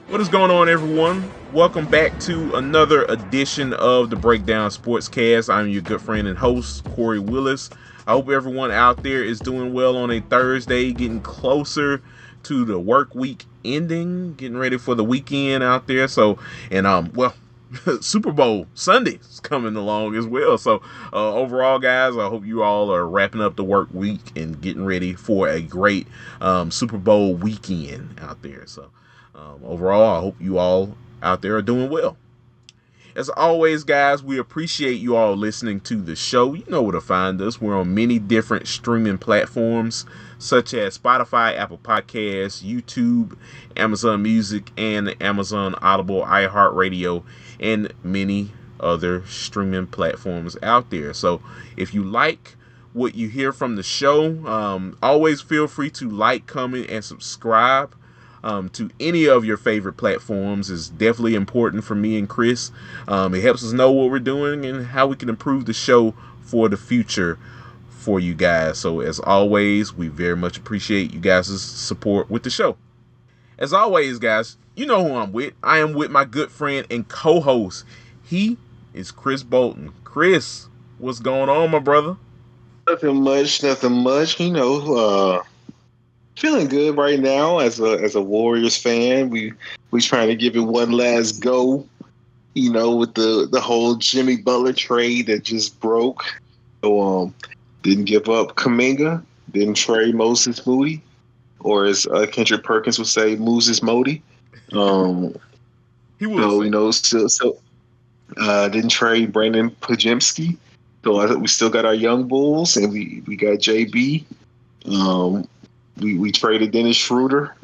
What is going on, everyone? Welcome back to another edition of the Breakdown Sportscast. I'm your good friend and host, Kory Willis. I hope everyone out there is doing well on a Thursday, getting closer to the work week ending, getting ready for the weekend out there. Super Bowl Sunday is coming along as well. So overall, guys, I hope you all are wrapping up the work week and getting ready for a great Super Bowl weekend out there. So overall, I hope you all out there are doing well. As always, guys, we appreciate you all listening to the show. You know where to find us. We're on many different streaming platforms, such as Spotify, Apple Podcasts, YouTube, Amazon Music, and Amazon Audible, iHeartRadio, and many other streaming platforms out there. So if you like what you hear from the show, always feel free to like, comment, and subscribe to any of your favorite platforms. Is definitely important for me and Chris. It helps us know what we're doing and how we can improve the show for the future for you guys. So as always, we very much appreciate you guys' support with the show. As always, guys, you know who I'm with. I am with my good friend and co-host. He is Chris Bolton. Chris, what's going on, my brother? Nothing much. Feeling good right now as a Warriors fan. We trying to give it one last go, with the whole Jimmy Butler trade that just broke. So didn't give up Kuminga, didn't trade Moses Moody, or as Kendrick Perkins would say, Moses Modi. He would didn't trade Brandon Pajemski. So we still got our young bulls, and we got JB. We traded Dennis Schroeder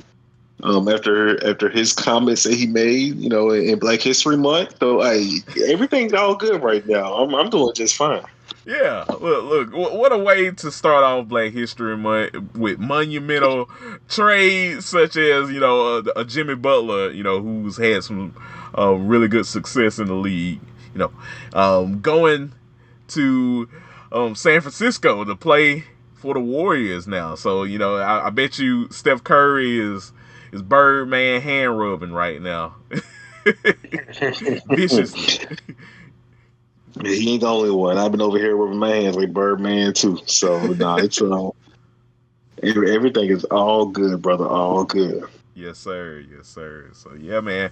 after his comments that he made, in Black History Month. So everything's all good right now. I'm doing just fine. Yeah, look, what a way to start off Black History Month with monumental trades such as, a Jimmy Butler, who's had some really good success in the league, going to San Francisco to play for the Warriors now. So, I bet you Steph Curry is Birdman hand rubbing right now. Viciously. He ain't the only one. I've been over here rubbing my hands like Birdman too. So it's everything is all good, brother. All good. Yes, sir. So yeah, man.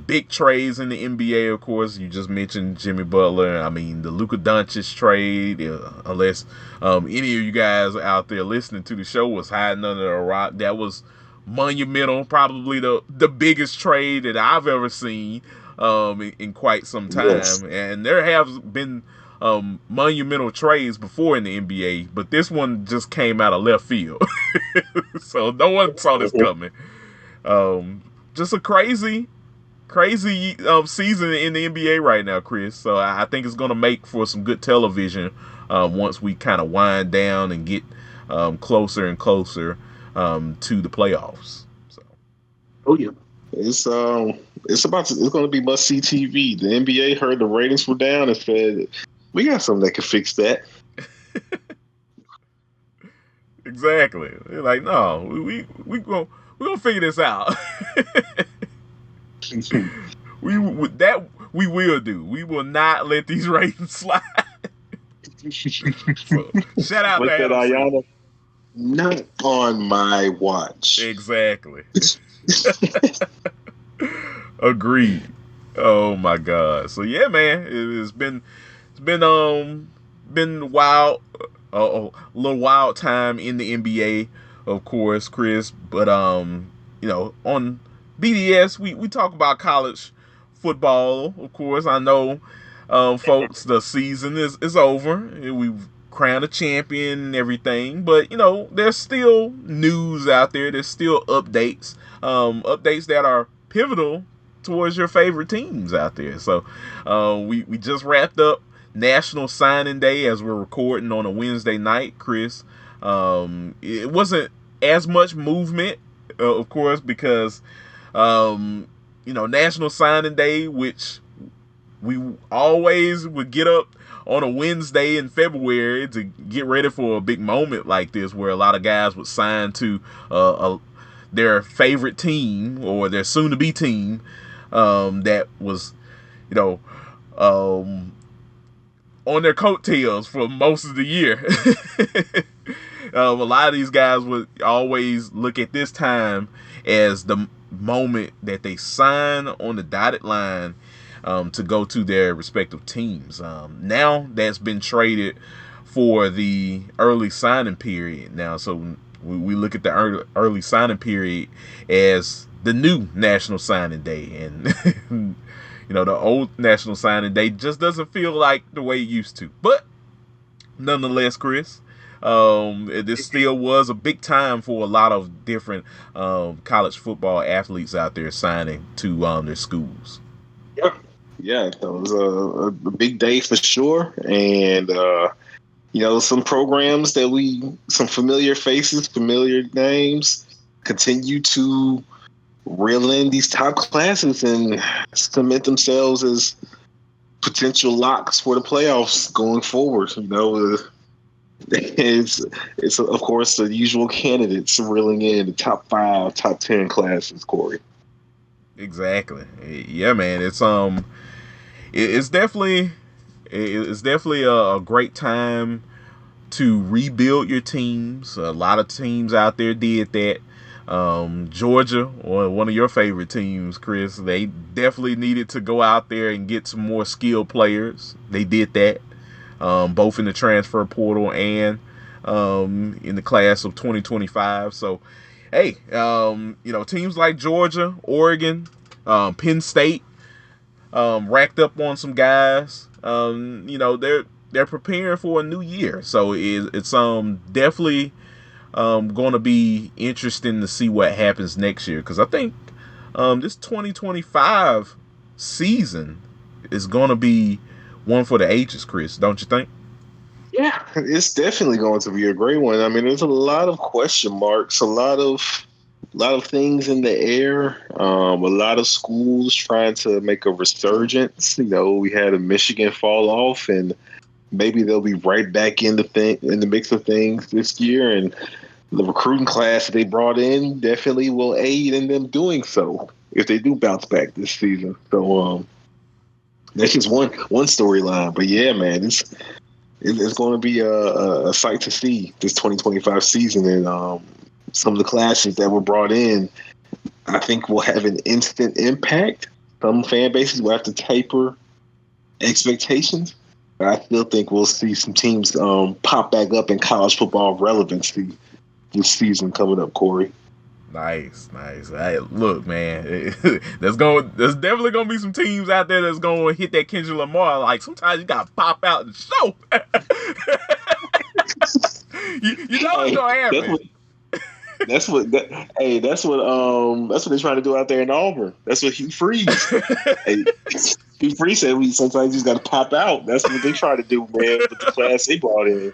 Big trades in the NBA, of course. You just mentioned Jimmy Butler. I mean, the Luka Doncic trade. Unless any of you guys out there listening to the show was hiding under a rock, that was monumental. Probably the biggest trade that I've ever seen in quite some time. Yes. And there have been monumental trades before in the NBA, but this one just came out of left field. So no one saw this coming. Just a crazy season in the NBA right now, Chris. So I think it's going to make for some good television once we kind of wind down and get closer and closer to the playoffs. So. Oh yeah, it's going to be must see TV. The NBA heard the ratings were down and said, we got something that can fix that. Exactly. They're like, no, we gonna figure this out. we will do. We will not let these ratings slide. So, shout out to Ayana. Not on my watch. Exactly. Agreed. Oh my God. So yeah, man, it's been wild, a little wild time in the NBA, of course, Chris. But on BDS, we talk about college football, of course. I know, folks, the season is over. We've crowned a champion and everything, but there's still news out there. There's still updates that are pivotal towards your favorite teams out there. So we just wrapped up National Signing Day as we're recording on a Wednesday night, Chris. It wasn't as much movement, of course, because National Signing Day, which we always would get up on a Wednesday in February to get ready for a big moment like this, where a lot of guys would sign to their favorite team or their soon-to-be team that was, you know, on their coattails for most of the year. A lot of these guys would always look at this time as the moment that they sign on the dotted line to go to their respective teams. Now that's been traded for the early signing period now. So we look at the early signing period as the new National Signing Day. And the old National Signing Day just doesn't feel like the way it used to. But nonetheless, Chris, this still was a big time for a lot of different college football athletes out there signing to their schools. Yeah, it was a big day for sure. And, some programs some familiar faces, familiar names continue to reel in these top classes and cement themselves as potential locks for the playoffs going forward. It's of course the usual candidates reeling in the top 5, top 10 classes, Kory. Exactly. Yeah, man. It's definitely a great time to rebuild your teams. A lot of teams out there did that. Georgia, one of your favorite teams, Chris, they definitely needed to go out there and get some more skilled players. They did that, both in the transfer portal and in the class of 2025. So, hey, teams like Georgia, Oregon, Penn State, racked up on some guys. They're preparing for a new year. So it's definitely going to be interesting to see what happens next year, because I think this 2025 season is going to be one for the ages, Chris. Don't you think? Yeah, it's definitely going to be a great one. I mean, there's a lot of question marks, a lot of things in the air. A lot of schools trying to make a resurgence. We had a Michigan fall off, and maybe they'll be right back in the mix of things this year. And the recruiting class that they brought in definitely will aid in them doing so if they do bounce back this season. So that's just one storyline. But yeah, man, it's going to be a sight to see this 2025 season, and some of the classes that were brought in, I think, will have an instant impact. Some fan bases will have to taper expectations. But I still think we'll see some teams pop back up in college football relevancy this season coming up, Kory. Nice. Hey, look, man, there's definitely gonna be some teams out there that's gonna hit that Kendrick Lamar. Like, sometimes you gotta pop out and show. you know it's gonna happen. That's what they're trying to do out there in Auburn. That's what Hugh Freeze. Hugh Freeze said sometimes he's got to pop out. That's what they try to do, man, with the class they brought in.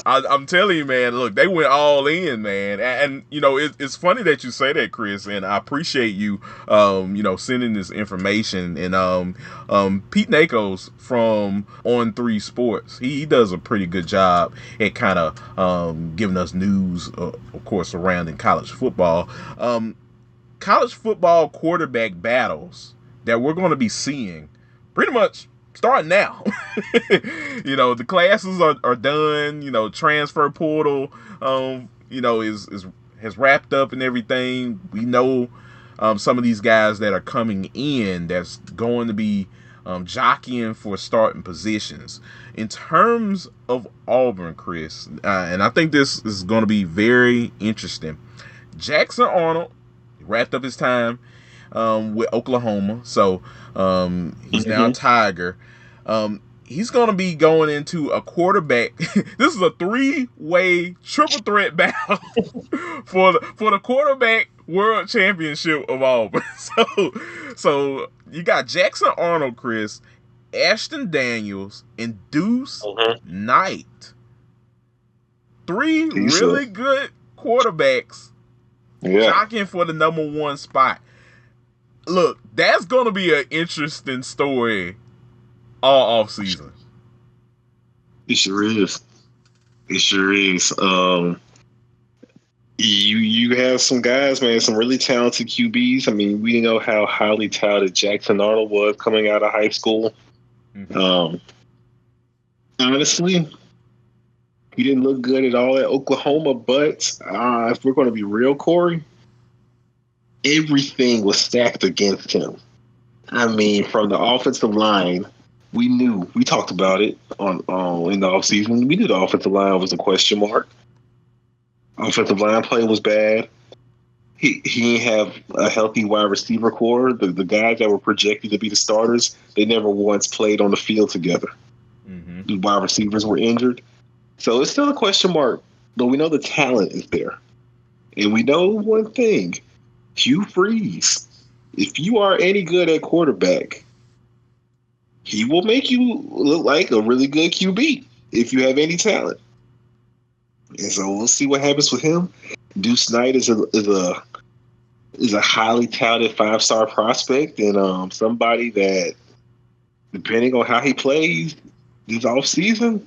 I'm telling you, man, look, they went all in, man. And it's funny that you say that, Chris, and I appreciate you, sending this information. And Pete Nakos from On3 Sports, he does a pretty good job at kind of giving us news, of course, surrounding college football. College football quarterback battles that we're going to be seeing pretty much starting now. The classes are done. Transfer portal, has wrapped up and everything. We know some of these guys that are coming in that's going to be jockeying for starting positions. In terms of Auburn, Chris, and I think this is going to be very interesting. Jackson Arnold wrapped up his time with Oklahoma, so he's now a Tiger. He's going to be going into a quarterback. This is a 3-way triple threat battle for the quarterback world championship of Auburn. So you got Jackson Arnold, Chris, Ashton Daniels, and Deuce Knight. 3 really good quarterbacks jockeying for the number 1 spot. Look, that's going to be an interesting story all off season. It sure is. You have some guys, man, some really talented QBs. I mean, we know how highly touted Jackson Arnold was coming out of high school. Um, honestly, he didn't look good at all at Oklahoma, but if we're going to be real, Kory, everything was stacked against him. I mean, from the offensive line, we talked about it on in the offseason. We knew the offensive line was a question mark. Offensive line play was bad. He didn't have a healthy wide receiver core. The guys that were projected to be the starters, they never once played on the field together. The wide receivers were injured. So it's still a question mark, but we know the talent is there. And we know one thing, Hugh Freeze, if you are any good at quarterback, he will make you look like a really good QB if you have any talent. And so we'll see what happens with him. Deuce Knight is a highly touted 5-star prospect and somebody that, depending on how he plays this offseason,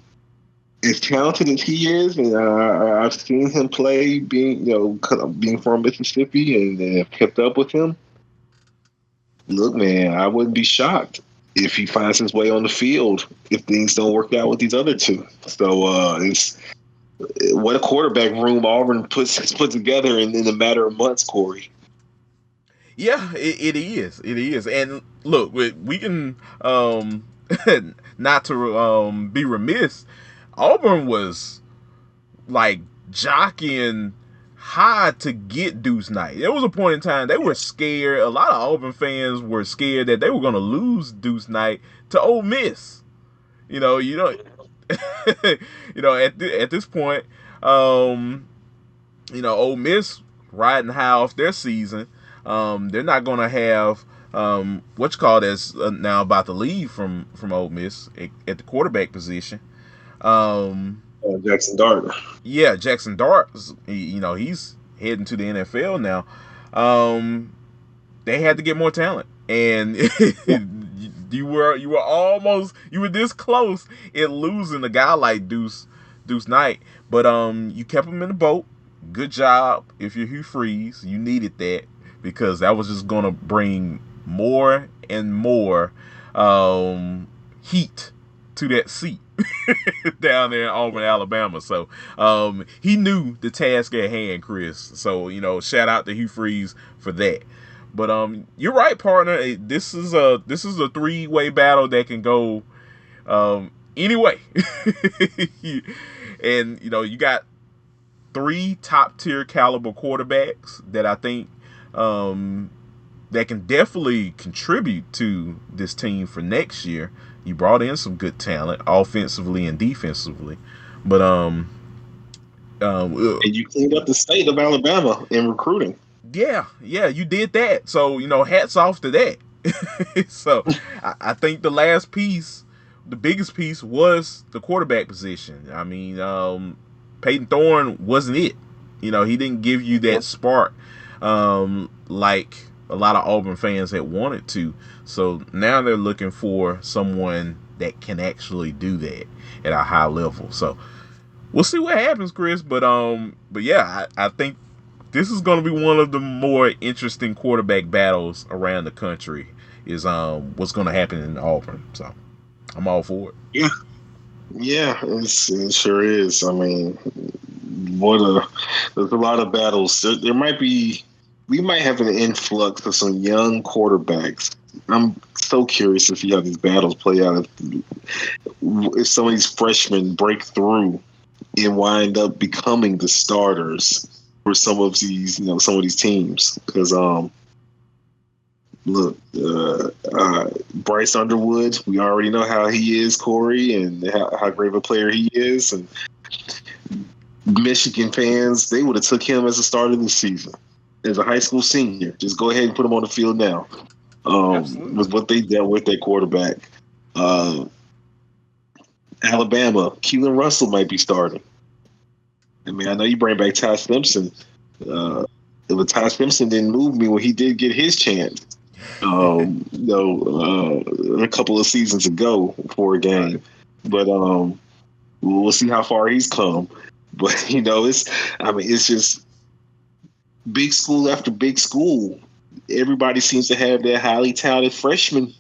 as talented as he is, and I've seen him play being from Mississippi and have kept up with him. Look, man, I wouldn't be shocked if he finds his way on the field if things don't work out with these other two. So it's what a quarterback room Auburn puts together in a matter of months, Kory. Yeah, it is. It is. And look, we can not to be remiss. Auburn was like jockeying hard to get Deuce Knight. There was a point in time they were scared. A lot of Auburn fans were scared that they were going to lose Deuce Knight to Ole Miss. You know, at this point, Ole Miss riding high off their season. They're not going to have as now about to leave from Ole Miss at the quarterback position. Jackson Dart. Yeah, Jackson Dart. He's heading to the NFL now. They had to get more talent, and you were this close in losing a guy like Deuce Knight, but you kept him in the boat. Good job. If you're Hugh Freeze, you needed that because that was just gonna bring more and more heat to that seat down there in Auburn, Alabama. So he knew the task at hand, Chris. So shout out to Hugh Freeze for that. But you're right, partner. This is a 3-way battle that can go anyway. And you got 3 top tier caliber quarterbacks that I think that can definitely contribute to this team for next year. You brought in some good talent offensively and defensively, but and you cleaned up the state of Alabama in recruiting. Yeah, you did that. So hats off to that. So I think the last piece, the biggest piece, was the quarterback position. I mean, Peyton Thorne wasn't it. He didn't give you that spark like a lot of Auburn fans had wanted to. So now they're looking for someone that can actually do that at a high level. So we'll see what happens, Chris. But yeah, I think this is going to be one of the more interesting quarterback battles around the country. Is what's going to happen in Auburn. So I'm all for it. Yeah, it sure is. I mean, there's a lot of battles. We might have an influx of some young quarterbacks. I'm so curious to see how these battles play out. If some of these freshmen break through and wind up becoming the starters for some of these teams. Because Bryce Underwood, we already know how he is, Kory, and how great of a player he is. And Michigan fans, they would have took him as a starter this season, as a high school senior. Just go ahead and put him on the field now. Was what they dealt with their quarterback. Alabama, Keelan Russell might be starting. I mean, I know you bring back Ty Simpson. But Ty Simpson didn't move me when he did get his chance. A couple of seasons ago for a game. But we'll see how far he's come. But it's just big school after big school, everybody seems to have their highly talented freshman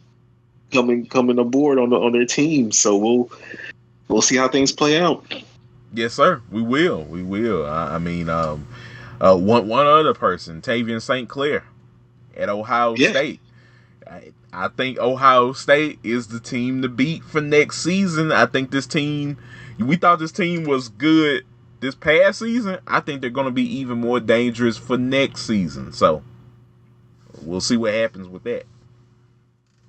coming aboard on their team. So we'll see how things play out. Yes, sir. We will. We will. I mean, one other person, Tavian St. Clair at Ohio Yeah, State. I think Ohio State is the team to beat for next season. I think this team, we thought this team was good this past season. I think they're going to be even more dangerous for next season. So we'll see what happens with that.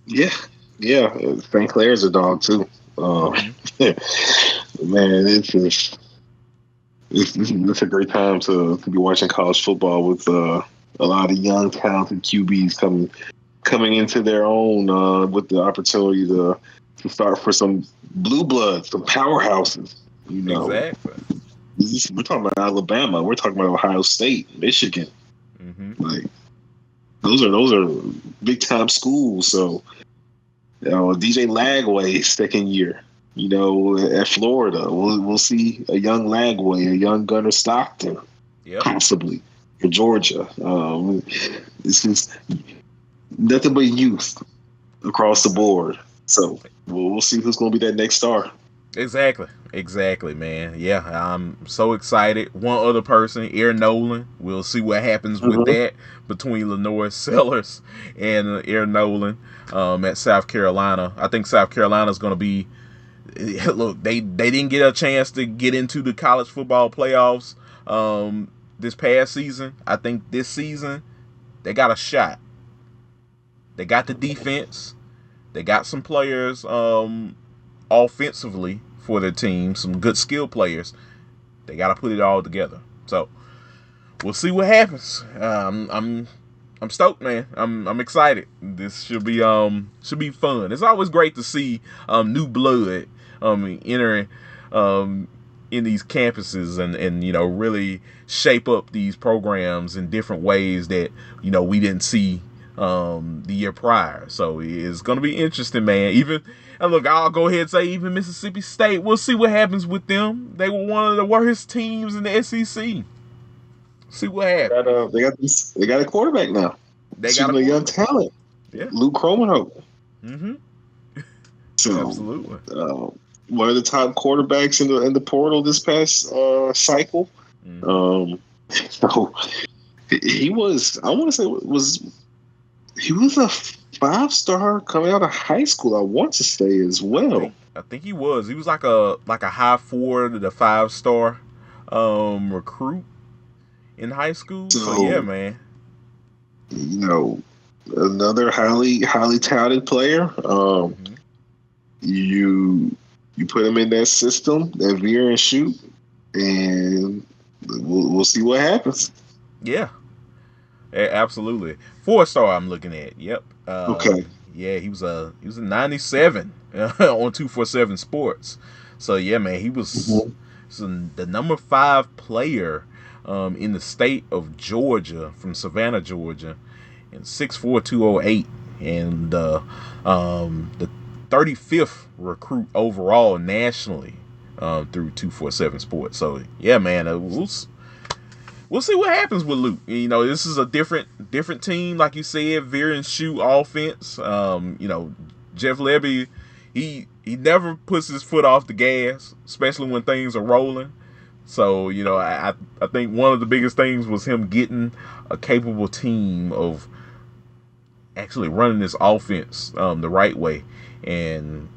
yeah, yeah. St. Clair's a dog too. Man, it's a great time to be watching college football with a lot of young, talented QBs coming into their own with the opportunity to start for some blue bloods, some powerhouses. You know, Exactly. we're talking about Alabama, we're talking about Ohio State, Michigan. Like those are big time schools. So DJ Lagway second year. At Florida, we'll see a young Lagway, a young Gunnar Stockton, possibly for Georgia. This is nothing but youth across the board. So we'll see who's going to be that next star. Exactly, man. Yeah, I'm so excited. One other person, Aaron Nolan. We'll see what happens with that between Lenore Sellers and Aaron Nolan at South Carolina. I think South Carolina is going to be. Look, they didn't get a chance to get into the college football playoffs this past season. I think this season they got a shot. They got the defense. They got some players offensively for their team, some good skill players. They got to put it all together. So we'll see what happens. I'm stoked, man. I'm excited. This should be fun. It's always great to see new blood entering in these campuses and really shape up these programs in different ways that we didn't see the year prior. So it's gonna be interesting, man. And look, I'll go ahead and say even Mississippi State. We'll see what happens with them. They were one of the worst teams in the SEC. See what happens. They got a quarterback now. They got a young talent. Yeah, Luke Cromanhope. So, absolutely. One of the top quarterbacks in the portal this past cycle. So he was. I want to say he was a 5-star coming out of high school. I want to say as well. I think he was. He was like a high 4 to the 5-star recruit in high school. So yeah, man. Another highly touted player. You put him in that system, that veer and shoot, and we'll see what happens. Yeah, absolutely. 4-star I'm looking at. Yep. Okay. Yeah, he was a 97 on 247 Sports. So yeah, man, he was the number 5 player in the state of Georgia, from Savannah, Georgia, and 6'4", 208, and the 35th recruit overall nationally through 247 Sports. So yeah, man, we'll see what happens with Luke. This is a different team, like you said, veer and shoot offense. Jeff Lebby, he never puts his foot off the gas, especially when things are rolling. So I think one of the biggest things was him getting a capable team of actually running this offense the right way. And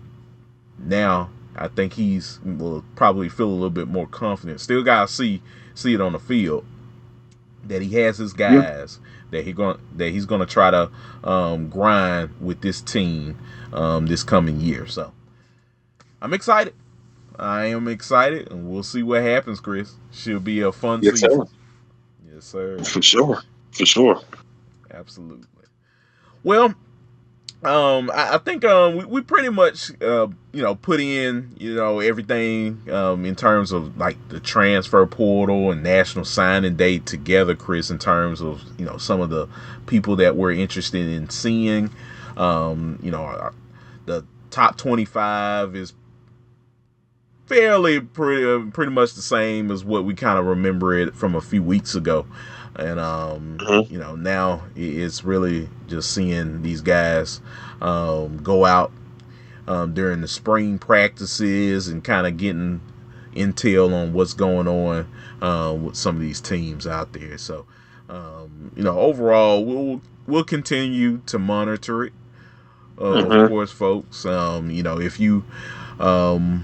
now I think will probably feel a little bit more confident. Still gotta see it on the field that he has his guys, that he's gonna try to grind with this team this coming year. So I'm excited. I am excited, and we'll see what happens, Chris. Should be a fun season. Sir. Yes, sir. For sure. Absolutely. Well, I think we pretty much put in everything in terms of like the transfer portal and National Signing Day together, Chris, in terms of some of the people that we're interested in seeing. The top 25 is fairly pretty much the same as what we kind of remember it from a few weeks ago. and Mhm. now it's really just seeing these guys go out during the spring practices and kind of getting intel on what's going on with some of these teams out there. So, overall, we'll continue to monitor it. Of Mhm. course, folks. If you um,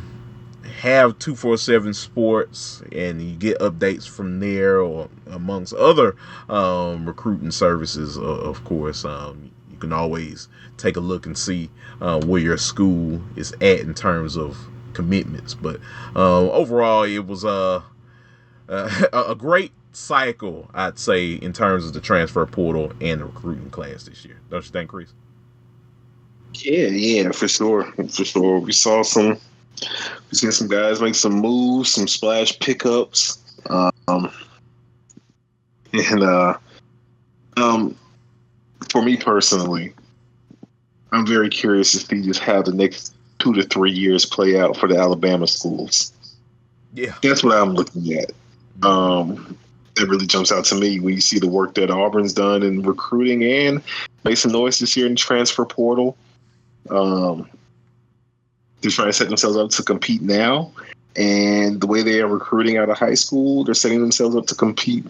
have 247 Sports and you get updates from there or amongst other recruiting services, of course, you can always take a look and see where your school is at in terms of commitments. But overall, it was a great cycle, I'd say, in terms of the transfer portal and the recruiting class this year. Don't you think, Chris? Yeah, for sure, for sure. We seen some guys make some moves, some splash pickups, and um, for me personally, I'm very curious to see just how the next 2 to 3 years play out for the Alabama schools. Yeah. That's what I'm looking at. That really jumps out to me when you see the work that Auburn's done in recruiting and make some noise this year in the transfer portal. Um, they're trying to set themselves up to compete now. And the way they are recruiting out of high school, they're setting themselves up to compete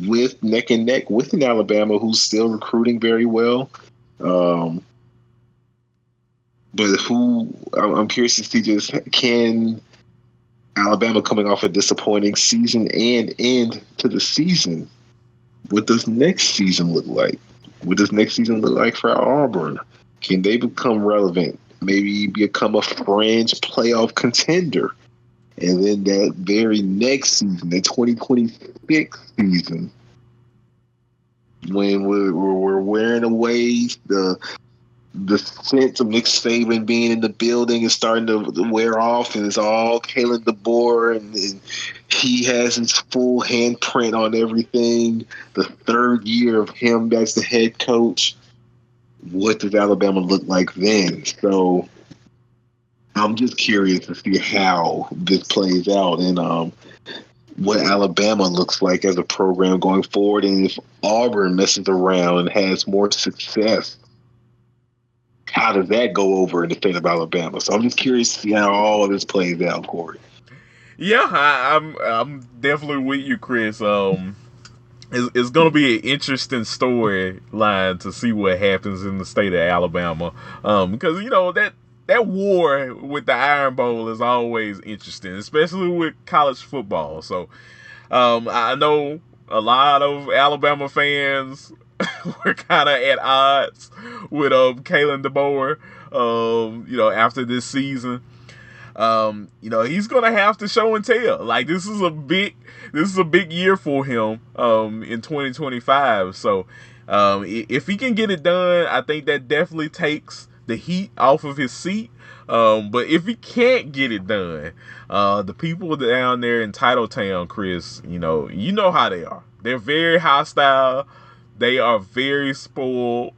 with neck and neck with an Alabama who's still recruiting very well. Um, but I'm curious to see just can Alabama coming off a disappointing season and end to the season. What does next season look like? What does next season look like for Auburn? Can they become relevant? Maybe become a fringe playoff contender? And then that very next season, the 2026 season, when we're wearing away the sense of Nick Saban being in the building is starting to wear off, and it's all Kalen DeBoer, and he has his full handprint on everything. The third year of him as the head coach, what does Alabama look like then? So I'm just curious to see how this plays out and what Alabama looks like as a program going forward, and if Auburn messes around and has more success, how does that go over in the state of Alabama? So I'm just curious to see how all of this plays out, Kory. Yeah, I'm definitely with you, Chris. It's going to be an interesting storyline to see what happens in the state of Alabama. Because that war with the Iron Bowl is always interesting, especially with college football. So I know a lot of Alabama fans were kind of at odds with Kalen DeBoer. After this season, he's gonna have to show and tell. Like this is a big year for him in 2025. So if he can get it done, I think that definitely takes the heat off of his seat. But if he can't get it done, the people down there in Titletown, Chris, you know how they are. They're very hostile. They are very spoiled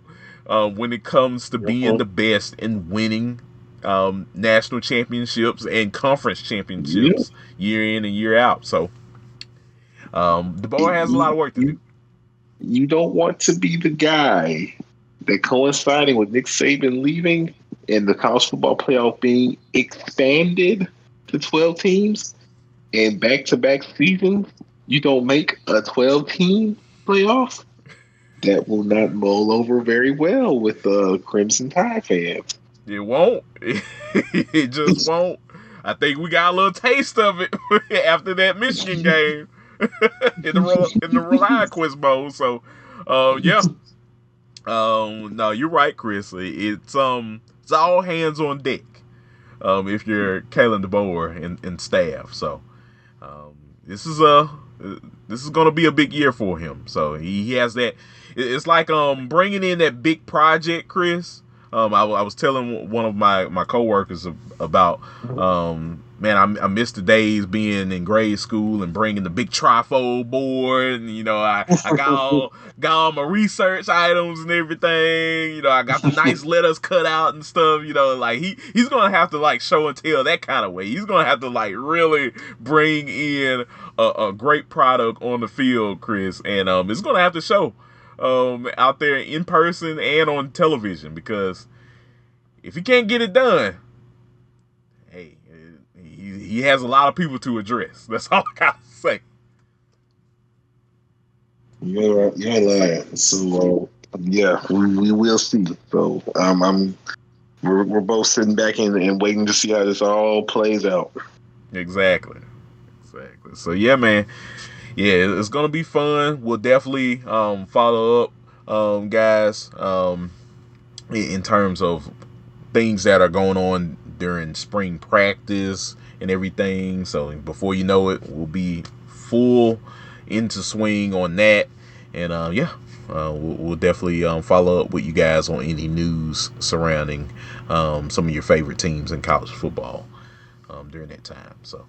when it comes to being the best and winning national championships and conference championships year in and year out. So the boy has a lot of work to do. You don't want to be the guy that coinciding with Nick Saban leaving and the college football playoff being expanded to 12 teams and back-to-back seasons, you don't make a 12-team playoff. That will not mull over very well with Crimson Tide fans. It won't. It just won't. I think we got a little taste of it after that Michigan game in the ReliaQuest Bowl. So, yeah. No, you're right, Chris. It's all hands on deck. If you're Kalen DeBoer and staff. So, this is going to be a big year for him. So he has that. It's like bringing in that big project, Chris. I was telling one of my coworkers about man, I miss the days being in grade school and bringing the big trifold board, and I got all my research items and everything. I got the nice letters cut out and stuff. Like he's gonna have to like show and tell that kind of way. He's gonna have to like really bring in a great product on the field, Chris, and it's gonna have to show out there in person and on television, because if he can't get it done, hey, he has a lot of people to address. That's all I gotta say. You're lying. So yeah, we will see. So we're both sitting back and waiting to see how this all plays out. Exactly. So yeah, man. Yeah, it's gonna be fun. We'll definitely follow up, guys, in terms of things that are going on during spring practice and everything. So before you know it, we'll be full into swing on that. And we'll definitely follow up with you guys on any news surrounding some of your favorite teams in college football during that time. So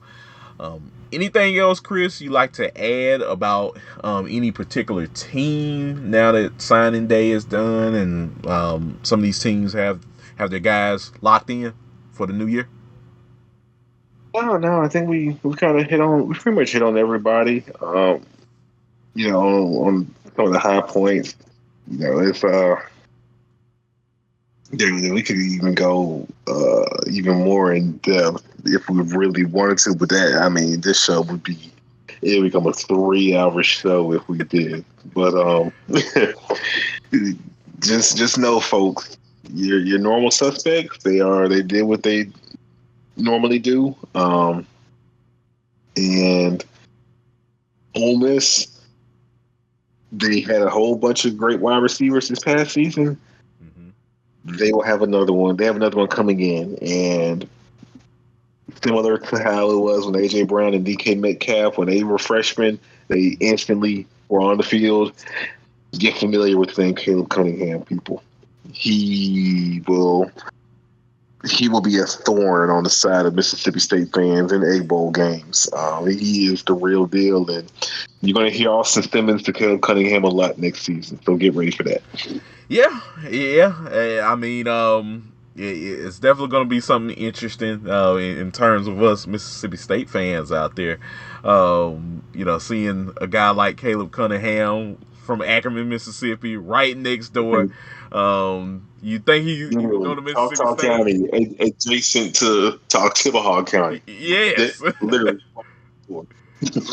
anything else, Chris, you like to add about any particular team now that signing day is done and some of these teams have their guys locked in for the new year? No, I think we kind of we pretty much hit on everybody. On some of the high points. If we could even go even more in depth if we really wanted to. But this show would become a 3-hour show if we did. But just know, folks, your normal suspects. They did what they normally do. And Ole Miss, they had a whole bunch of great wide receivers this past season. They will have another one. They have another one coming in, and similar to how it was when AJ Brown and DK Metcalf, when they were freshmen, they instantly were on the field. Get familiar with the name Caleb Cunningham, people. He will be a thorn on the side of Mississippi State fans in Egg Bowl games. He is the real deal, and you're going to hear Austin Simmons to Caleb Cunningham a lot next season. So get ready for that. Yeah. It's definitely going to be something interesting in terms of us Mississippi State fans out there. Seeing a guy like Caleb Cunningham from Ackerman, Mississippi, right next door. You think he go to Mississippi State? County, adjacent to Tibahaw County. Yes. Literally.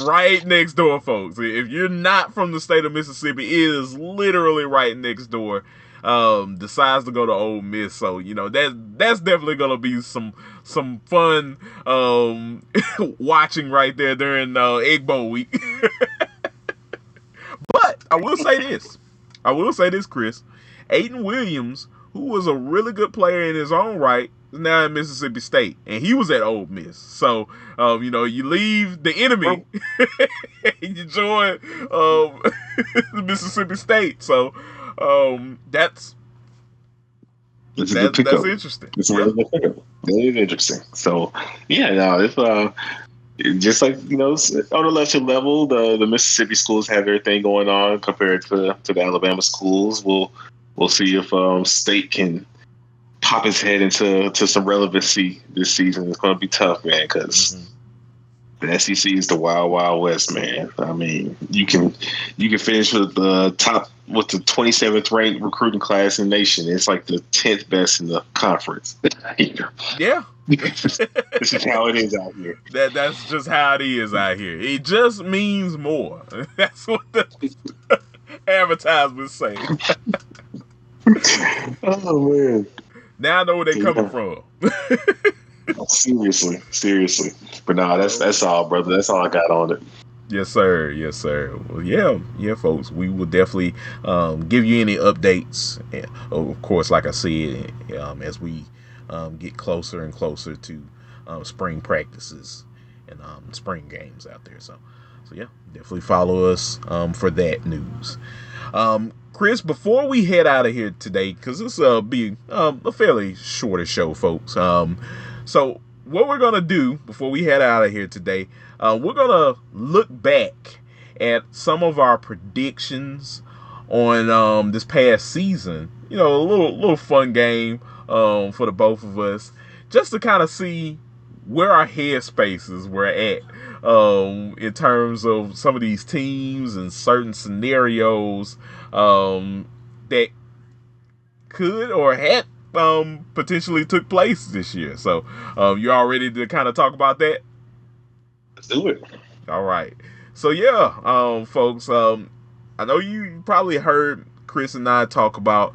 Right next door, folks. If you're not from the state of Mississippi, it is literally right next door. Decides to go to Ole Miss, so that's definitely gonna be some fun watching right there during Egg Bowl week. But I will say this, Chris. Aiden Williams, who was a really good player in his own right, is now in Mississippi State, and he was at Ole Miss. So, you leave the enemy and you join Mississippi State. So, that's interesting. It's a really good pickup. It is interesting. So, it's just like on a lesser level, the Mississippi schools have everything going on compared to the Alabama schools. We'll see if State can pop his head into some relevancy this season. It's going to be tough, man, because the SEC is the wild, wild west, man. I mean, you can finish with the 27th ranked recruiting class in the nation. It's like the 10th best in the conference. Yeah. This is how it is out here. That's just how it is out here. It just means more. That's what the advertisements say. Oh man! Now I know where they're coming from. Seriously. But nah, that's all, brother. That's all I got on it. Yes, sir. Well, yeah, folks. We will definitely give you any updates. And, of course, like I said, as we get closer and closer to spring practices and spring games out there. So yeah, definitely follow us for that news. Chris, before we head out of here today, because this will be a fairly shorter show, folks. So what we're going to do before we head out of here today, we're going to look back at some of our predictions on this past season. A little fun game for the both of us, just to kind of see where our head spaces were at in terms of some of these teams and certain scenarios that could or had potentially took place this year. So you all ready to kind of talk about that? Let's do it. All right. So yeah, folks, I know you probably heard Chris and I talk about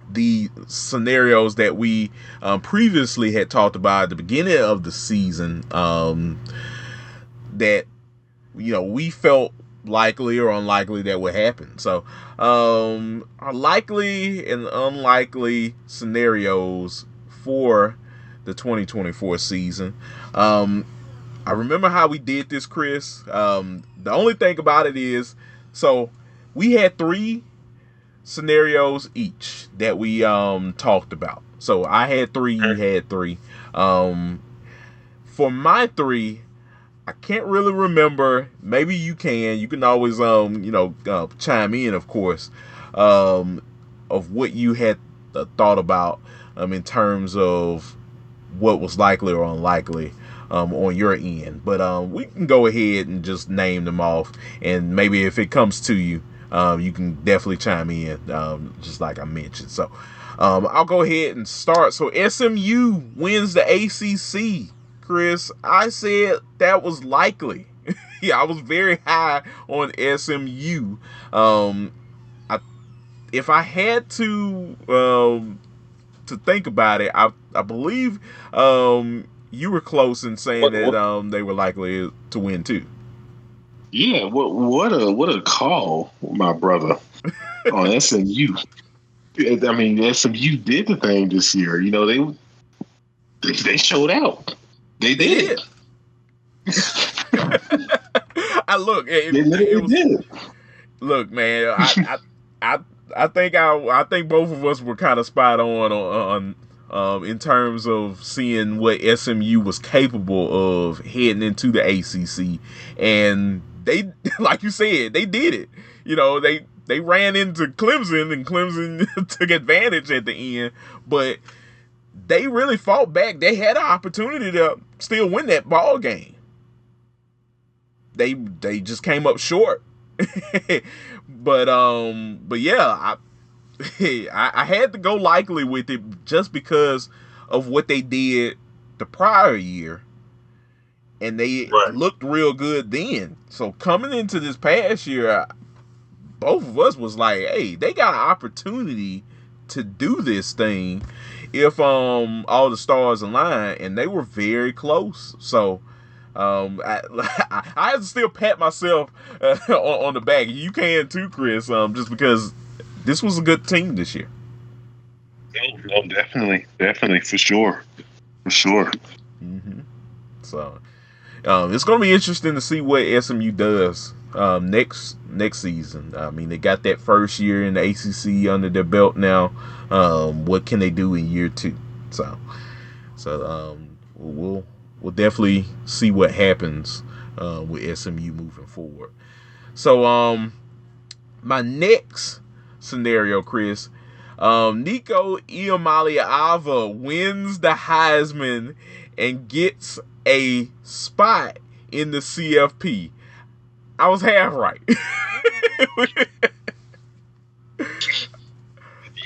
the scenarios that we previously had talked about at the beginning of the season, that we felt likely or unlikely that would happen. So our likely and unlikely scenarios for the 2024 season. I remember how we did this, Chris. The only thing about it is, so we had 3 scenarios each that we talked about. So I had 3, you had 3. For my 3, I can't really remember. Maybe you can. You can always chime in, of course, of what you had thought about in terms of what was likely or unlikely on your end. But we can go ahead and just name them off, and maybe if it comes to you, you can definitely chime in, just like I mentioned. So I'll go ahead and start. So SMU wins the ACC. Chris, I said that was likely. Yeah, I was very high on SMU. If I had to think about it, I believe you were close in saying that they were likely to win too. Yeah, what a call, my brother, on SMU. I mean, SMU did the thing this year. They showed out. They did. I look. They literally did. Look, man. I think both of us were kind of spot on in terms of seeing what SMU was capable of heading into the ACC, and they, like you said, they did it. They ran into Clemson, and Clemson took advantage at the end, but they really fought back. They had an opportunity to still win that ball game. They just came up short. but yeah, I had to go likely with it just because of what they did the prior year, and they looked real good then. So coming into this past year, both of us was like, hey, they got an opportunity to do this thing if all the stars align, and they were very close. So I have to still pat myself on the back. You can too, Chris, just because this was a good team this year. No, definitely, for sure. Mm-hmm. So it's going to be interesting to see what SMU does next season. I mean, they got that first year in the ACC under their belt now. What can they do in year 2? So we'll definitely see what happens with SMU moving forward. So my next scenario, Chris, Nico Iamaleava wins the Heisman and gets a spot in the CFP. I was half right.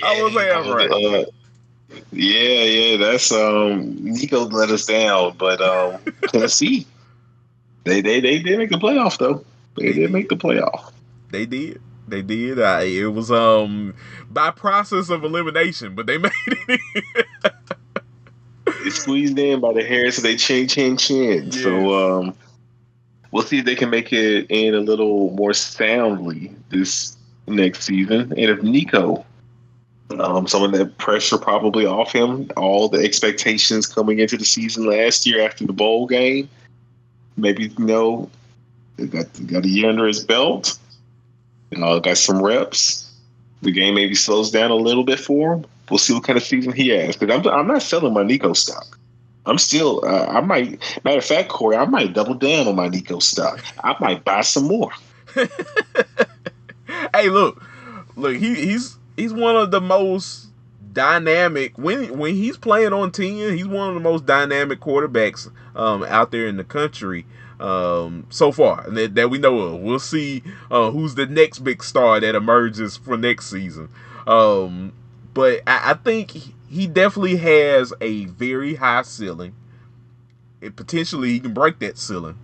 I was half right. Yeah, that's Nico let us down, but Tennessee, they did make the playoff though. They did make the playoff. They did. It was by process of elimination, but they made it in. They squeezed in by the hairs of their chin. Yes. So we'll see if they can make it in a little more soundly this next season. And if Nico, some of that pressure probably off him, all the expectations coming into the season last year after the bowl game, maybe got a year under his belt, got some reps. The game maybe slows down a little bit for him. We'll see what kind of season he has. Because I'm not selling my Nico stock. I'm still, I might, matter of fact, Kory, I might double down on my Nico stock. I might buy some more. Hey, look, he's one of the most dynamic when he's playing on 10. He's one of the most dynamic quarterbacks out there in the country so far that we know of. We'll see who's the next big star that emerges for next season. But I think he definitely has a very high ceiling. Potentially, he can break that ceiling.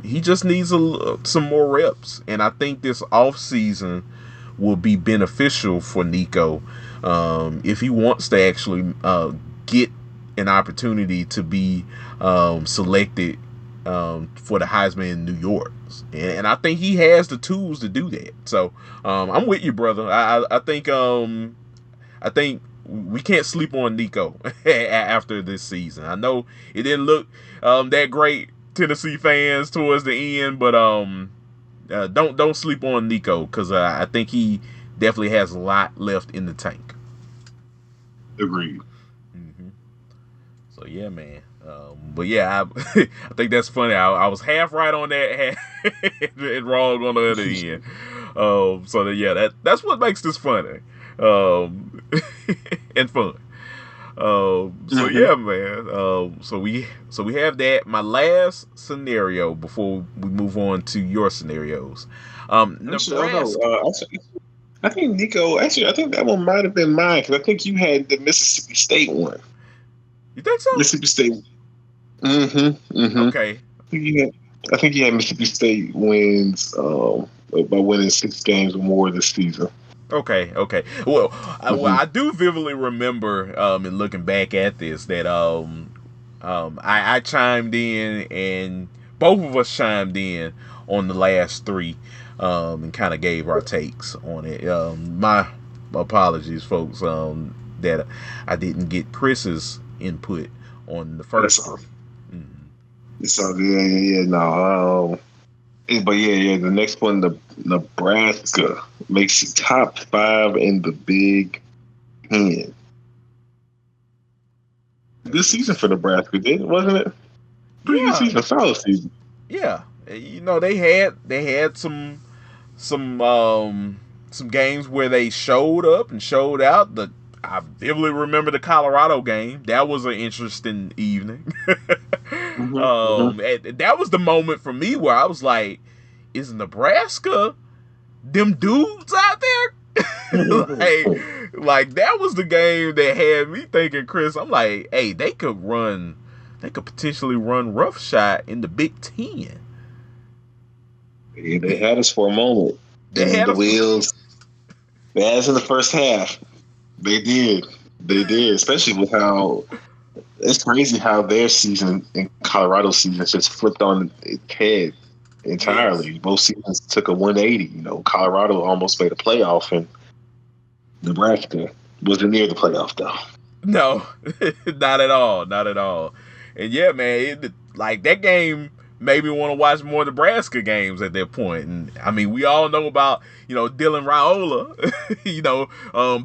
He just needs some more reps, and I think this offseason will be beneficial for Nico if he wants to actually get an opportunity to be selected for the Heisman in New York. And I think he has the tools to do that. So I'm with you, brother. I think we can't sleep on Nico after this season. I know it didn't look that great, Tennessee fans, towards the end, but don't sleep on Nico, because I think he definitely has a lot left in the tank. Agreed. Mm-hmm. So yeah, man. But yeah, I think that's funny. I was half right on that, and wrong on the other end. So yeah, that's what makes this funny and fun. So yeah, man. So we have that. My last scenario before we move on to your scenarios. Nebraska. I think Nico. Actually, I think that one might have been mine, because I think you had the Mississippi State one. You think so? Mississippi State. Okay. I think he had Mississippi State wins by winning 6 games or more this season. Okay. Well, I do vividly remember, in looking back at this, that I chimed in, and both of us chimed in on the last 3, and kind of gave our takes on it. My apologies, folks, that I didn't get Chris's input on the first one. So no. But yeah, the next one, the Nebraska makes the top 5 in the Big Ten. Good season for Nebraska, wasn't it? Pretty good season, solid season. Yeah, they had some games where they showed up and showed out. I vividly remember the Colorado game. That was an interesting evening. That was the moment for me where I was like, is Nebraska them dudes out there? like that was the game that had me thinking, Chris, I'm like, hey, they could potentially run roughshod in the Big Ten. Yeah, they had us for a moment. They had the wheels. They had us in the first half. They did, especially with how it's crazy how their season and Colorado's season just flipped on its head entirely. Yes. Both seasons took a 180. Colorado almost made a playoff, and Nebraska wasn't near the playoff though. No, not at all. And yeah, man, like that game made me want to watch more Nebraska games at that point. And I mean, we all know about, Dylan Raiola,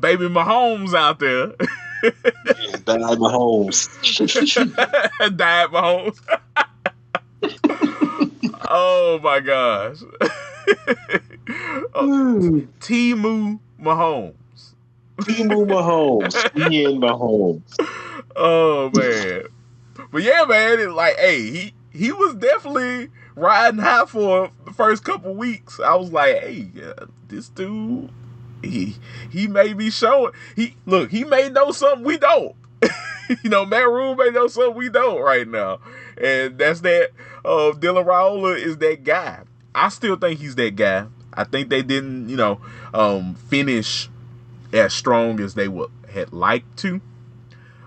baby Mahomes out there. Died Mahomes. Died Mahomes. Oh my gosh. Timu Mahomes. Ian Mahomes. Oh man. But yeah, man, it's like, hey, he was definitely riding high for the first couple weeks. I was like, hey, this dude, he may be showing. He may know something we don't. Matt Rule may know something we don't right now. And that's that. Dylan Raiola is that guy. I still think he's that guy. I think they didn't, finish as strong as they had liked to.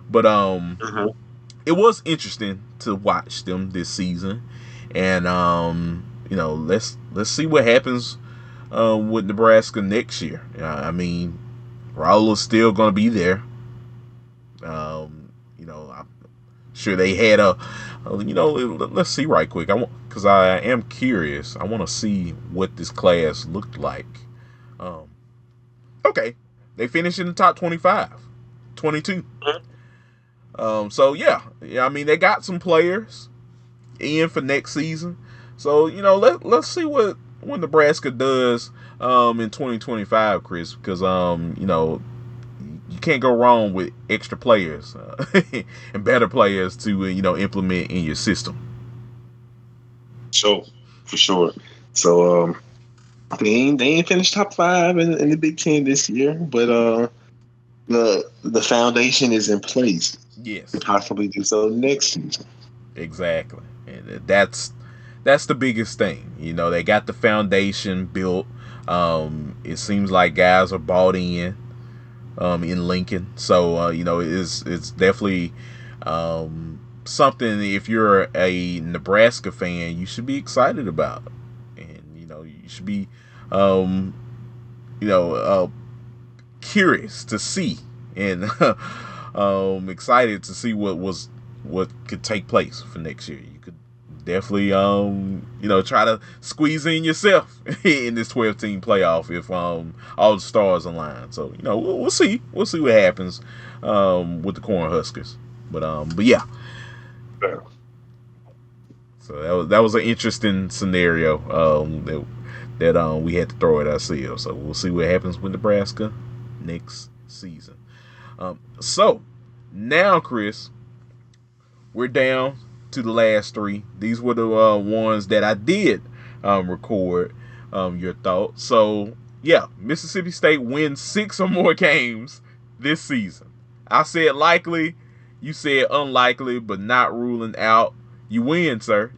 But it was interesting to watch them this season, and let's see what happens with Nebraska next year. I mean, Raula's still going to be there. I'm sure they had let's see right quick. Because I am curious. I want to see what this class looked like. Okay, they finished in the top 25, 22. So yeah, I mean, they got some players in for next season. So let's see what Nebraska does in 2025, Chris, because you can't go wrong with extra players and better players to implement in your system. So for sure. So they ain't finished top 5 in the Big Ten this year, but the foundation is in place to Yes, possibly do so next season. exactly, and that's the biggest thing. They got the foundation built. It seems like guys are bought in Lincoln, so it's definitely something. If you're a Nebraska fan, you should be excited about, and you should be um, curious to see and excited to see what could take place for next year. You could definitely try to squeeze in yourself in this 12-team playoff if all the stars align. So we'll see what happens with the Cornhuskers. But yeah. So that was an interesting scenario that we had to throw at ourselves. So we'll see what happens with Nebraska next season. So now, Chris, we're down to the last 3. These were the ones that I did record your thoughts. So yeah, Mississippi State wins 6 or more games this season. I said likely, you said unlikely, but not ruling out. You win, sir.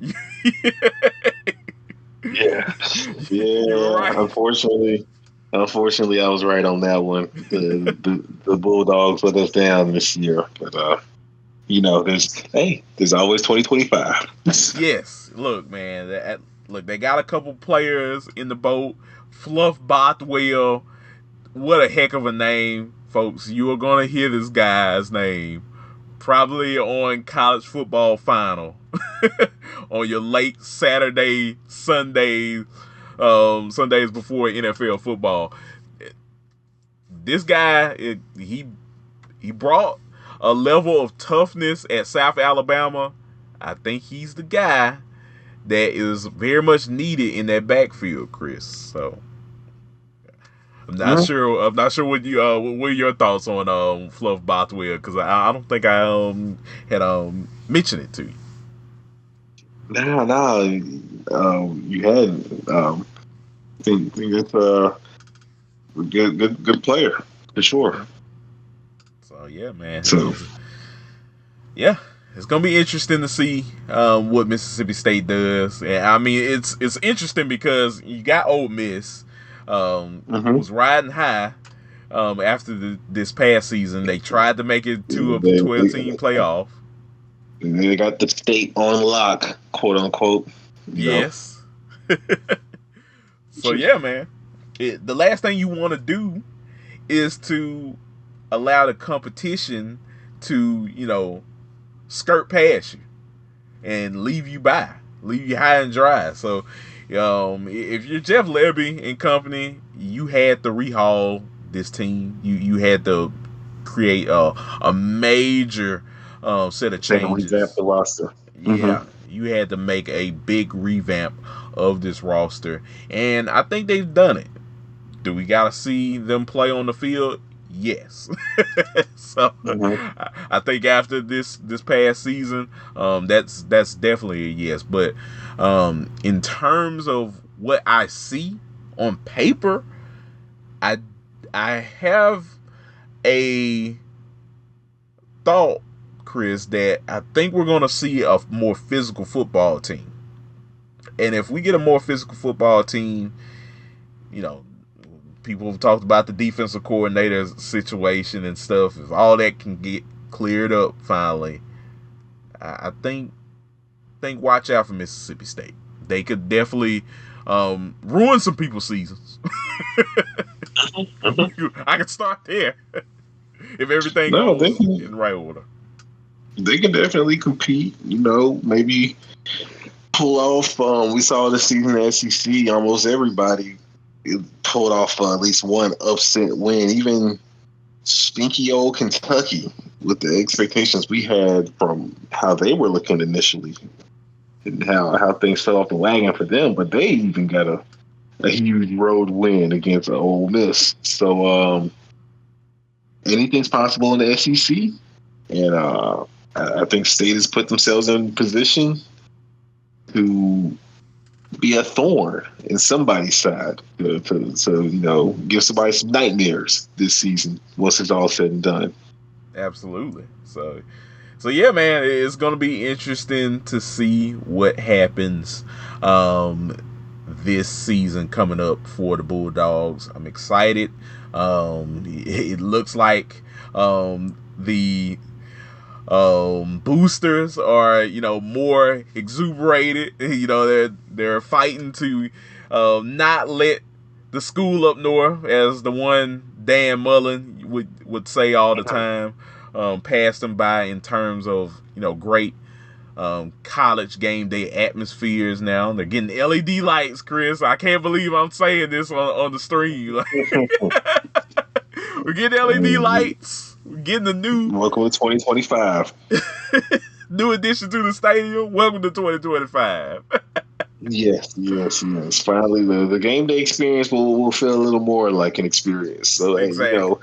Yeah. Right. Unfortunately, I was right on that one. The Bulldogs let us down this year, but there's always 2025. Yes. Look, man. Look, they got a couple players in the boat. Fluff Bothwell. What a heck of a name, folks. You are going to hear this guy's name probably on College Football Final on your late Saturday, Sundays before NFL football. This guy, he brought a level of toughness at South Alabama. I think he's the guy that is very much needed in that backfield, Chris. So I'm not sure. I'm not sure what are your thoughts on Fluff Bothwell, because I don't think I had mentioned it to you. No, you had. Think it's a good player for sure. So yeah, man. So yeah, it's gonna be interesting to see what Mississippi State does. And I mean, it's interesting because you got Ole Miss, who was riding high after this past season. They tried to make it to a 12-team playoff. They got the state on lock, quote unquote. Yes. So yeah, man. The last thing you want to do is to allow the competition to skirt past you and leave you high and dry. So if you're Jeff Lebby and company, you had to rehaul this team. You had to create a major set of changes. Revamp the roster. Yeah, you had to make a big revamp of this roster, and I think they've done it. Do we gotta see them play on the field? Yes. So I think after this past season, that's definitely a yes. But in terms of what I see on paper, I have a thought, Chris, that I think we're going to see a more physical football team. And if we get a more physical football team, people have talked about the defensive coordinator situation and stuff. If all that can get cleared up finally, I think watch out for Mississippi State. They could definitely ruin some people's seasons. I could start there if everything goes in the right order. They can definitely compete. Maybe pull off. We saw this season in the SEC. Almost everybody pulled off at least one upset win. Even stinky old Kentucky, with the expectations we had from how they were looking initially, and how things fell off the wagon for them. But they even got a huge road win against Ole Miss. So anything's possible in the SEC, and I think State has put themselves in position to be a thorn in somebody's side to give somebody some nightmares this season once it's all said and done. Absolutely. So yeah, man, it's gonna be interesting to see what happens this season coming up for the Bulldogs. I'm excited. It looks like the boosters are more exuberated. They're fighting to not let the school up north, as the one Dan Mullen would say all the time, pass them by in terms of great college game day atmospheres. Now they're getting LED lights, Chris. I can't believe I'm saying this on the stream. We're getting LED lights. We're getting the new Welcome to 2025. new addition to the stadium. Welcome to 2025. Yes. Finally, the game day experience will feel a little more like an experience. So, exactly.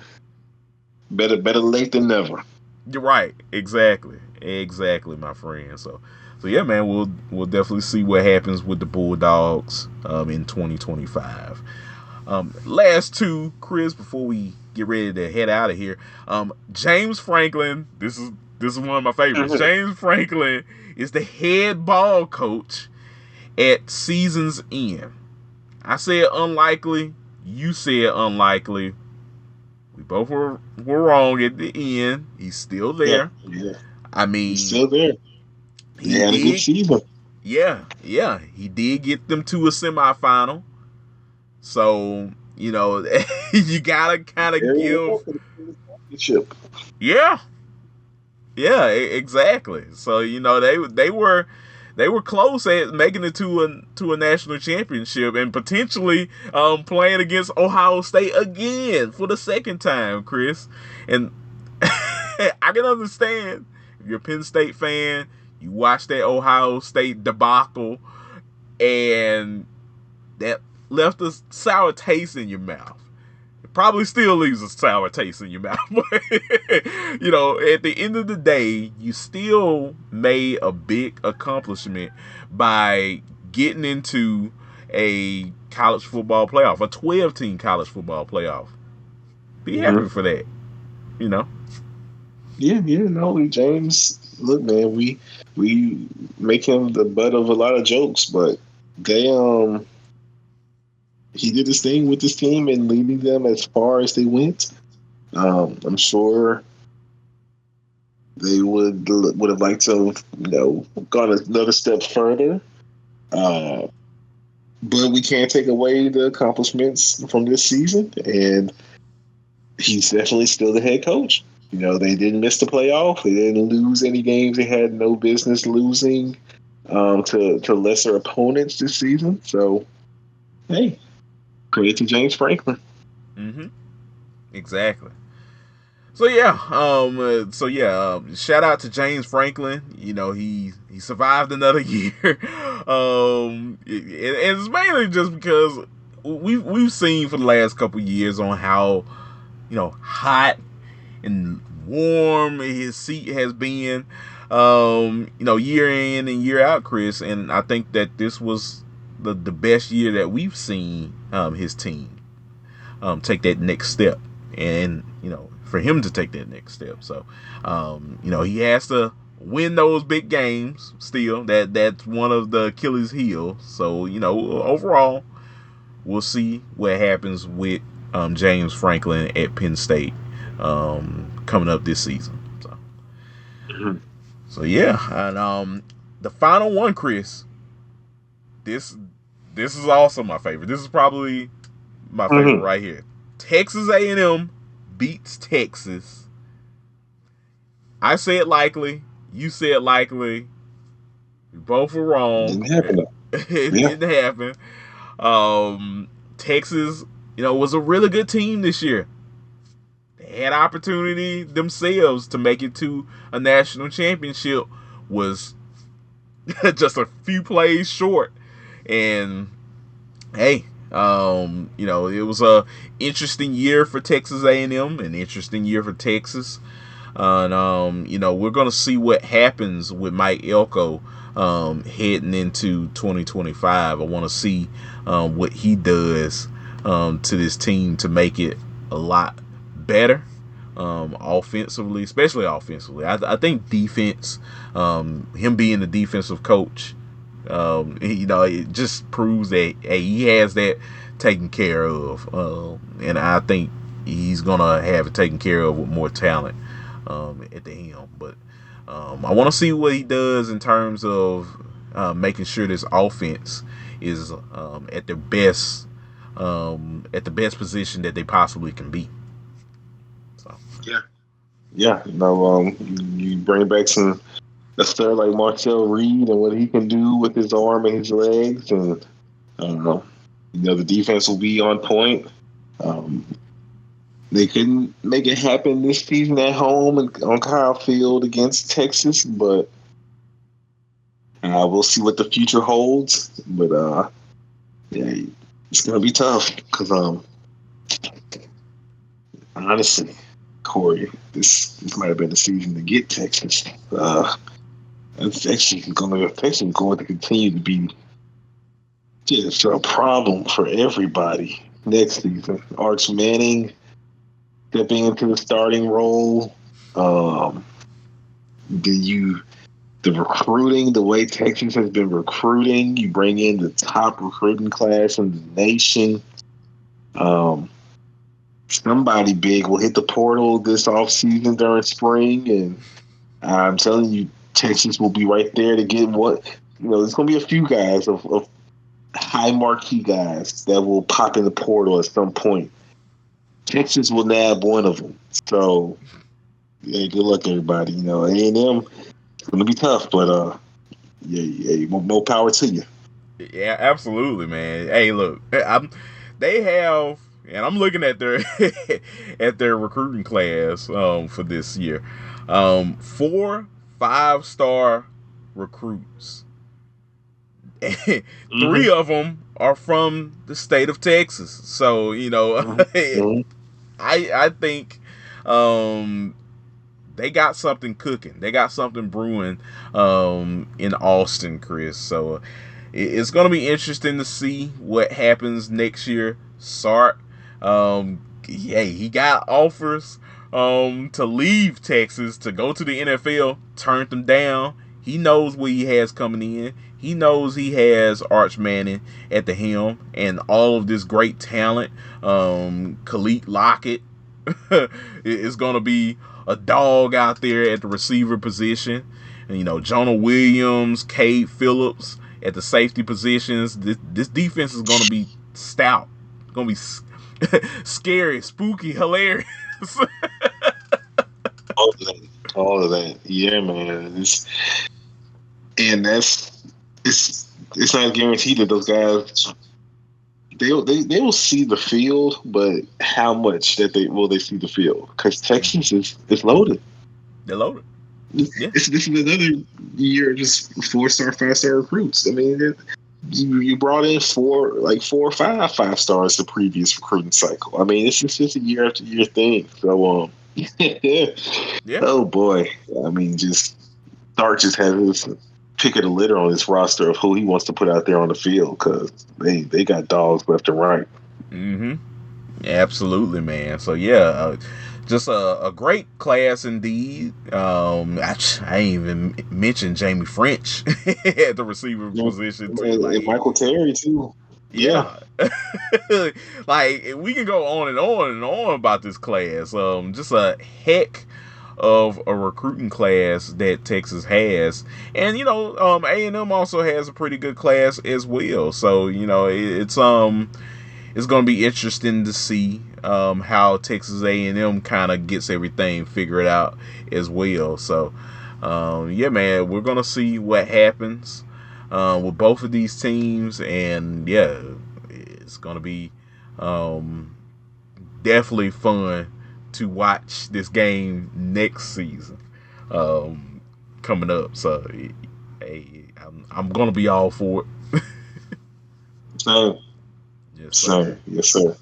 Better late than never. You're right. Exactly, my friend. So yeah, man, we'll definitely see what happens with the Bulldogs in 2025. Last two, Chris, before we get ready to head out of here. James Franklin. This is one of my favorites. Mm-hmm. James Franklin is the head ball coach at season's end. I said unlikely. You said unlikely. We both were wrong at the end. He's still there. Yeah. I mean, he's still there. He had a good season. Yeah. He did get them to a semifinal. So, you gotta kind of give. Yeah, exactly. So they were close at making it to a national championship and potentially playing against Ohio State again for the second time, Chris. And I can understand if you're a Penn State fan, you watch that Ohio State debacle, and that left a sour taste in your mouth. It probably still leaves a sour taste in your mouth. But, at the end of the day, you still made a big accomplishment by getting into a college football playoff, a 12-team college football playoff. Be happy for that, Yeah, James, look, man, we make him the butt of a lot of jokes, but he did his thing with his team and leading them as far as they went. I'm sure they would have liked to have, gone another step further. But we can't take away the accomplishments from this season, and he's definitely still the head coach. They didn't miss the playoff. They didn't lose any games they had no business losing to lesser opponents this season. So, hey, credit to James Franklin. Mm-hmm. Exactly. So yeah, shout out to James Franklin. He survived another year. It's mainly just because we've seen for the last couple of years on how hot and warm his seat has been, year in and year out, Chris. And I think that this was the best year that we've seen his team take that next step, and for him to take that next step. So he has to win those big games still. That's one of the Achilles heel. So overall, we'll see what happens with James Franklin at Penn State coming up this season. So yeah, and the final one, Chris. This is also my favorite. This is probably my favorite right here. Texas A&M beats Texas. I said likely. You said likely. We both were wrong. Didn't happen. It didn't happen. Texas, was a really good team this year. They had opportunity themselves to make it to a national championship. Was just a few plays short. And hey, It was a interesting year for Texas A&M, an interesting year for Texas. We're going to see what happens with Mike Elko heading into 2025. I want to see what he does to this team to make it a lot better offensively, especially offensively. I think defense, him being the defensive coach, it just proves that he has that taken care of, and I think he's gonna have it taken care of with more talent at the helm. But I want to see what he does in terms of making sure this offense is at their best, at the best position that they possibly can be. So Yeah. You bring back a star like Marcel Reed and what he can do with his arm and his legs, and the defense will be on point. They couldn't make it happen this season at home and on Kyle Field against Texas, but we'll see what the future holds. But yeah, it's gonna be tough because honestly, Kory, this might have been the season to get Texas. It's actually going to continue to be just a problem for everybody next season. Arch Manning stepping into the starting role. The recruiting, the way Texas has been recruiting, you bring in the top recruiting class in the nation. Somebody big will hit the portal this offseason during spring, and I'm telling you, Texas will be right there to get what, there's going to be a few guys of high marquee guys that will pop in the portal at some point. Texas will nab one of them. So, yeah, good luck, everybody. A&M, it's going to be tough, but more power to you. Yeah, absolutely, man. Hey, look, they have, and I'm looking at their at their recruiting class for this year. 4 5-star recruits. 3 of them are from the state of Texas. So I think they got something cooking. They got something brewing in Austin, Chris. So it's going to be interesting to see what happens next year. Sark, he got offers to leave Texas to go to the NFL, turned them down. He knows what he has coming in. He knows he has Arch Manning at the helm and all of this great talent. Khalid Lockett is going to be a dog out there at the receiver position. And, Jonah Williams, Cade Phillips at the safety positions. This defense is going to be stout. It's going to be scary, spooky, hilarious. All of that. Yeah, man. It's not guaranteed that those guys they will see the field, but how much that they see the field? Because Texas is loaded. They're loaded. Yeah. This is another year of just 4-star, 5-star recruits. I mean, you brought in 4 or 5 stars the previous recruiting cycle. I mean, it's just a year after year thing. So, yeah. Oh boy. I mean, just Starch just has his pick of the litter on his roster of who he wants to put out there on the field because they got dogs left and right. Mm-hmm. Absolutely, man. So yeah, just a great class indeed. I ain't even mentioned Jamie French at the receiver position too. And Michael Terry too. Yeah. Like we can go on and on and on about this class. Just a heck of a recruiting class that Texas has, and A&M also has a pretty good class as well. So it's going to be interesting to see how Texas A&M kind of gets everything figured out as well. So yeah, man, we're going to see what happens with both of these teams, and yeah, it's going to be definitely fun to watch this game next season coming up. So hey, I'm gonna be all for it. So Yes, sir. Sir. Yes, sir.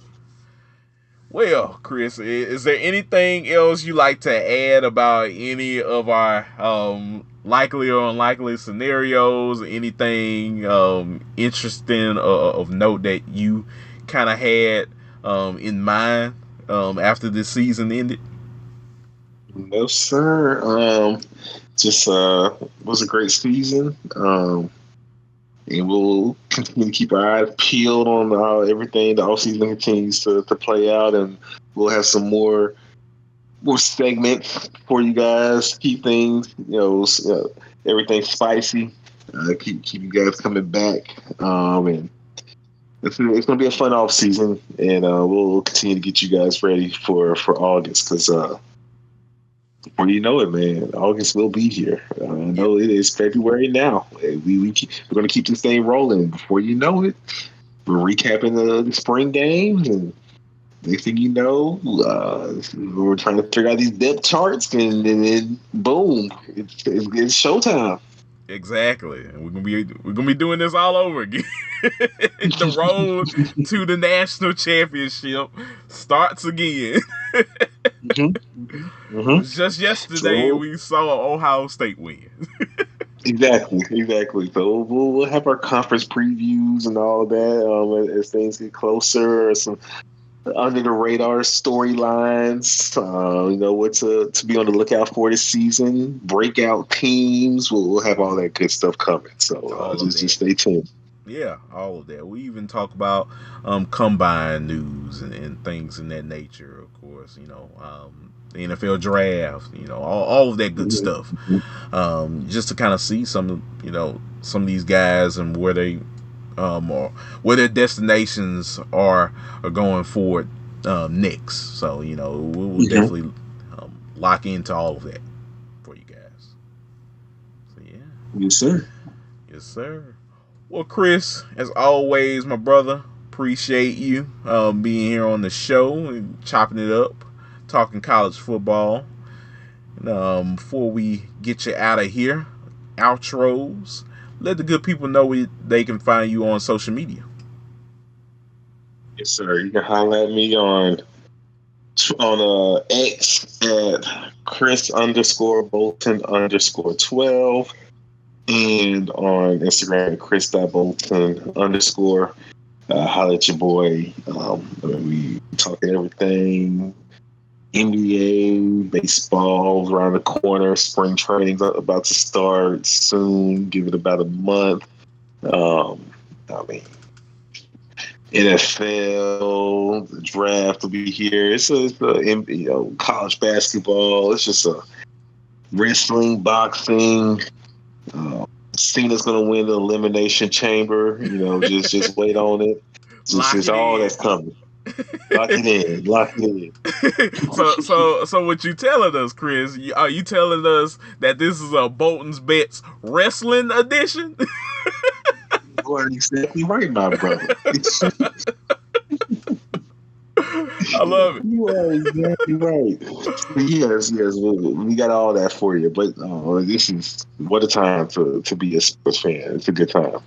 Well, Chris, is there anything else you like to add about any of our likely or unlikely scenarios? Anything interesting of note that you kind of had in mind after this season ended? No, sir. Just was a great season. And we'll continue to keep our eyes peeled on how everything the offseason continues to play out, and we'll have some more segments for you guys. Keep things, everything spicy. Keep you guys coming back, and it's going to be a fun off season, and we'll continue to get you guys ready for August because. Before you know it, man, August will be here. I Yeah, know it is February now. We're going to keep this thing rolling. Before you know it, we're recapping the spring games, and next thing you know, we're trying to figure out these depth charts, and then boom, it's showtime. exactly. And we're gonna be doing this all over again. The road to the national championship starts again. Just yesterday, So we saw Ohio State win. exactly. So we'll have our conference previews and all that as things get closer. Some under the radar storylines. What to be on the lookout for this season. Breakout teams. We'll have all that good stuff coming. So All of just that. stay tuned. Yeah, all of that. We even talk about combine news and things in that nature, of course. The NFL draft, all of that good stuff. Just to kind of see some of these guys and where they or where their destinations are going forward next. So we'll definitely lock into all of that for you guys. So yeah, Yes, sir. yes sir. Well, Chris, as always, my brother, appreciate you being here on the show and chopping it up, talking college football. Before we get you out of here, outros. Let the good people know they can find you on social media. Yes, sir. You can holler at me on X at Chris_Bolton_12 and on Instagram Chris.Bolton_. Holler at your boy. We talking everything NBA, baseball around the corner. Spring training's about to start soon. Give it about a month. I mean, NFL, the draft will be here. College basketball. It's just a wrestling, boxing. Cena's gonna win the elimination chamber. Just wait on it. Lock Just it all in. that's coming. Lock it in. Lock it in. So what you telling us, Chris? Are you telling us that this is a Bolton's Bets wrestling edition? You are exactly right, my brother. I love it. You are exactly right. Yes. We got all that for you. But this is what a time to be a sports fan. It's a good time.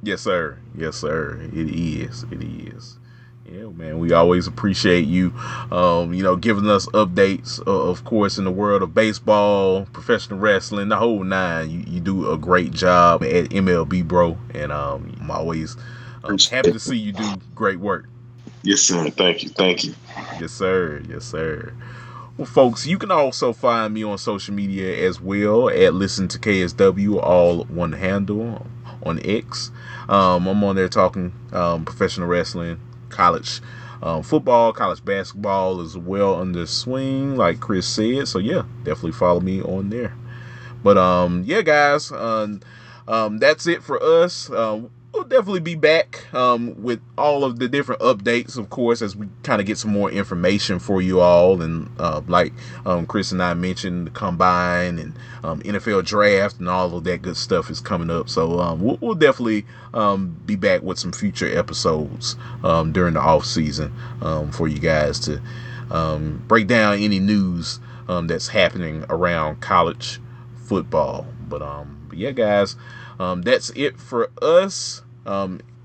Yes, sir. Yes, sir. It is. It is. Yeah, man. We always appreciate you, giving us updates. Of course, in the world of baseball, professional wrestling, the whole nine. You do a great job at MLB, bro. And I'm always happy to see you do great work. Yes, sir. Thank you. Thank you. Yes, sir. Yes, sir. Well, folks, you can also find me on social media as well at Listen to KSW, all one handle on X. I'm on there talking professional wrestling, college football, college basketball as well under swing, like Chris said. So yeah, definitely follow me on there. But yeah, guys, that's it for us. We'll definitely be back with all of the different updates, of course, as we kind of get some more information for you all. And like Chris and I mentioned, the combine and NFL draft and all of that good stuff is coming up. So we'll definitely be back with some future episodes during the off season for you guys to break down any news that's happening around college football. But yeah, guys, that's it for us.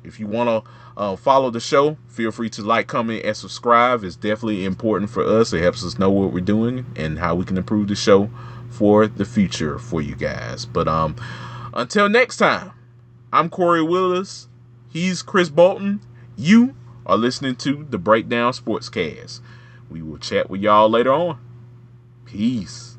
if you want to follow the show, feel free to like, comment, and subscribe. It's definitely important for us. It helps us know what we're doing and how we can improve the show for the future for you guys. But until next time, I'm Kory Willis. He's Chris Bolton. You are listening to the Breakdown Sportscast. We will chat with y'all later on. Peace.